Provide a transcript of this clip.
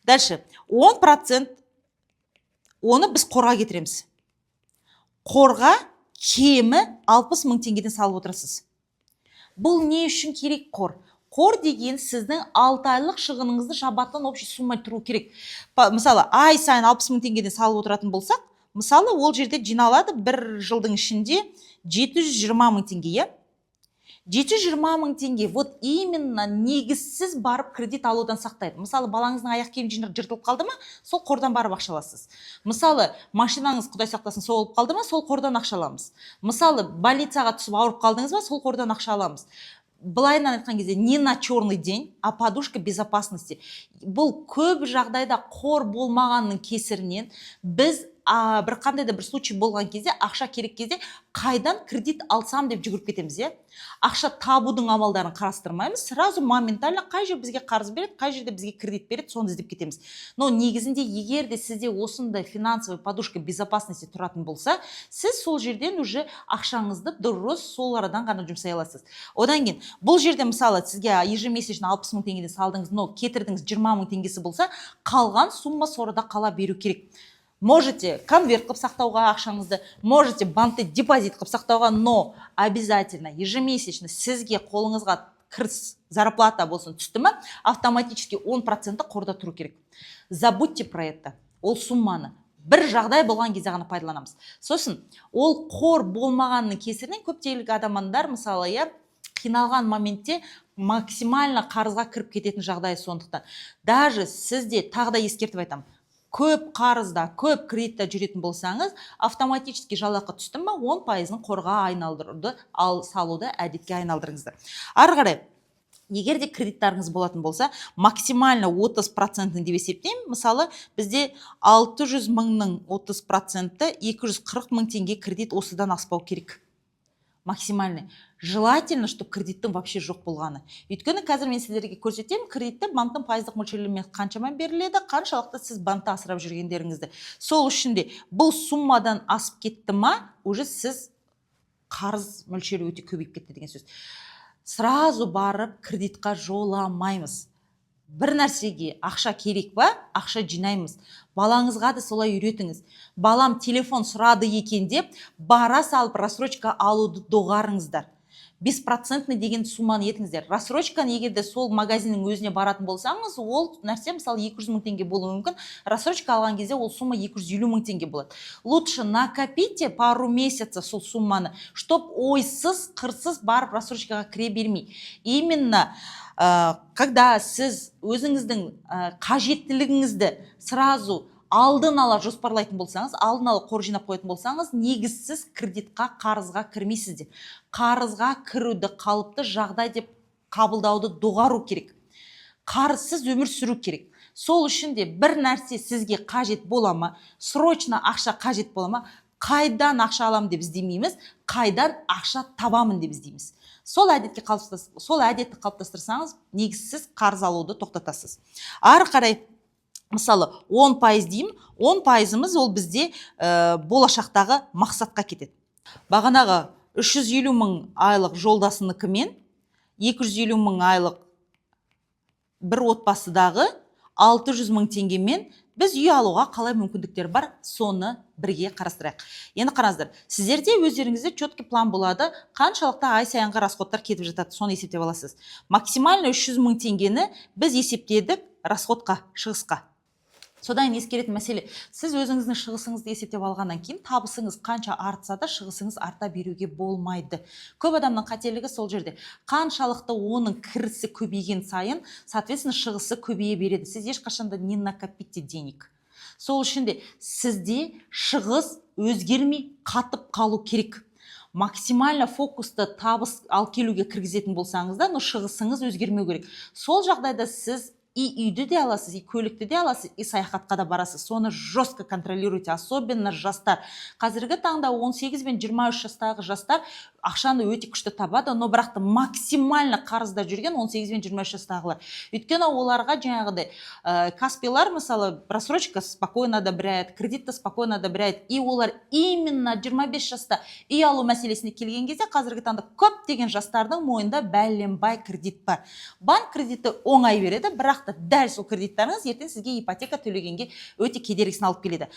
Дальше 10% оны біз қорға кетіреміз. Қорға кемі 60 мың теңгеден салып отырасыз. Бұл не үшін керек қор? Қор деген сіздің 6 айлық шығыныңызды жабатын общий сумма тұру керек. Мысалы, ай сайын 60 мың теңгеден салып отыратын болсақ, мысалы, ол жерде жиналады бір жылдың ішінде 720 мың теңге. 720 мың теңге, вот именно негізсіз барып кредит алудан сақтайды. Мысалы, балаңыздың аяқ киім жыртылып қалды ма, сол қордан барып ақша аласыз. Мысалы, машинаңыз құдай сақтасын соғылып қалды ма, сол қордан ақша аламыз. Мысалы, больницаға түсіп ауырып қалдыңыз ба, сол қордан ақша аламыз. Былайынан айтқан кезде не на черный день, а подушка безопасности. Бұл көп жағдайда қор болмағанның кесірінен біз бір қандай да бір случай болған кезде, ақша керек кезде қайдан кредит алсам деп жүгіріп кетеміз, Ақша табудың амалдарын қарастырмаймыз, сразу моментально қай жер бізге қарыз береді, қай жерде бізге кредит береді, соны іздеп кетеміз. Но негізінде егер де сізде осындай финансовый подушка безопасности тұратын болса, сіз сол жерден уже ақшаңызды дұрыс сол арадан ғана жұмсай аласыз. Одан кейін бұл жерде мысалы сізге ежемесячно 60 мың теңгеден салдыңыз, но кетірдіңіз 20 мың теңгесі болса, қалған сумма сорада қала беру керек. Можете конверт қып сақтауға ақшаңызды, можете банкте депозит қып сақтауға, но обязательно ежемесячно сізге қолыңызға кіріс, зарплата болсын түсті ме, автоматически 10% қорда тұру керек. Забудьте про это. Ол сумманы бір жағдай болған кезде ғана пайдаланамыз. Сосын, ол қор болмағанның кесірінен көптеген адамдар, мысалы, қиналған моментте максимально қарызға кіріп кететін жағдай сондықтан. Даже сізде тағы да ескертіп айтамын. Көп қарызда, көп кредитта жүретін болсаңыз, автоматически жалақы түсті ме, 10%-ның қорға айналдыруды, салуды әдетке айналдырыңыздар. Ары қарай, егер де кредиттарыңыз болатын болса, максимально 30% деп есептеймін. Мысалы, бізде 600 мыңның 30%, 240 мың теңге кредит осыдан аспау керек. Максимальный. Желательно, чтобы кредиттің вообще жоқ болғаны. Өйткені қазір мен сіздерге көрсетемін, кредитті банктың пайыздық мөлшерлемемен қаншама беріледі, қаншалықты сіз банкта асырап жүргендеріңізді. Сол үшін де бұл суммадан асып кетті ма, уже сіз қарыз мөлшері өте көбейіп кетті деген сөз. Сразу барып кредитқа жоламаймыз. Бір нәрсеге ақша керек ба, ақша жинаймыз. Балаңызға да солай үйретіңіз. Балам телефон сұрады екен деп, бара салып рассрочка алуды доғарыңыздар. 5% деген сумманы етіңіздер. Рассрочканы егер де сол магазиннің өзіне баратын болсаңыз, ол нәрсе мысалы 200 мың теңге болуы мүмкін. Рассрочка алған кезде ол сумма 250 мың теңге болады. Лучше накопите пару месяцев сол сумманы, чтоб ойсыз, қырсыз барып рассрочкаға кіре бермей. Именно когда сіз өзіңіздің қажеттілігіңізді сразу алдын ала жоспарлайтын болсаңыз, алдын ала қор жинап қоятын болсаңыз, негізсіз кредитқа, қарызға кірмейсіздер. Қарызға кіруді қалыпты жағдай деп қабылдауды доғару керек. Қарызсыз өмір сүру керек. Сол үшін де бір нәрсе сізге қажет бола ма, срочно ақша қажет бола ма, қайдан ақша алам деп іздемейміз, қайдан ақша табамын деп іздейміз. Сол әдетті қалыптастырсаңыз, негізсіз қарыз алуды тоқтатасыз. Ары қарай, мысалы 10% деймін, 10%-ымыз ол бізде болашақтағы мақсатқа кетеді. Бағанағы 350 мың айлық жолдасыныкімен 250 мың айлық бір отбасыдағы 600 мың теңгемен біз үй алуға қалай мүмкіндіктер бар, соны бірге қарастырайық. Енді қараңыздар, сіздерде өздеріңізде четкий план болады, қаншалықты ай сайынғы расходтар кетіп жатады, соны есептеп аласыз. Максимально 300 мың теңгені біз есептедік расходқа, шығысқа. Содан ескеретін мәселе, сіз өзіңіздің шығысыңызды есептеп алғаннан кейін табысыңыз қанша артса да шығысыңыз арта беруге болмайды. Көп адамның қателігі сол жерде. Қаншалықты оның кірісі көбейген сайын, соответственно, шығысы көбейе береді. Сіз ешқашанда не накопите денег. Сол үшін де сізде шығыс өзгермей қатып қалу керек. Максимально фокусты табыс ал келуге кіргізетін болсаңыз да, но шығысыңыз өзгермеу керек. Сол жағдайда сіз и үйді де аласыз, и көлікті де аласыз, и саяхатқа да барасыз. Соны жестко контролируйте, особенно жастар. Қазіргі таңда 18 бен 23 жастағы жастар ақшаны өте күшті табады, но бірақта максимально қарызда жүрген 18 бен 23 жастағылар. Өйткені оларға жаңағыдай каспилар, мысалы, просрочка спокойно одобряет, кредитті спокойно одобряет, и олар именно 25 жаста үй алу мәселесіне келген кезде қазіргі таңда көп деген жастардың мойында бәленбай кредит бар. Банк кредиті оңай береді, бірақ нақты дәл сол кредиттарыңыз ертең сізге ипотека төлегенге өте кедергісін алып келеді.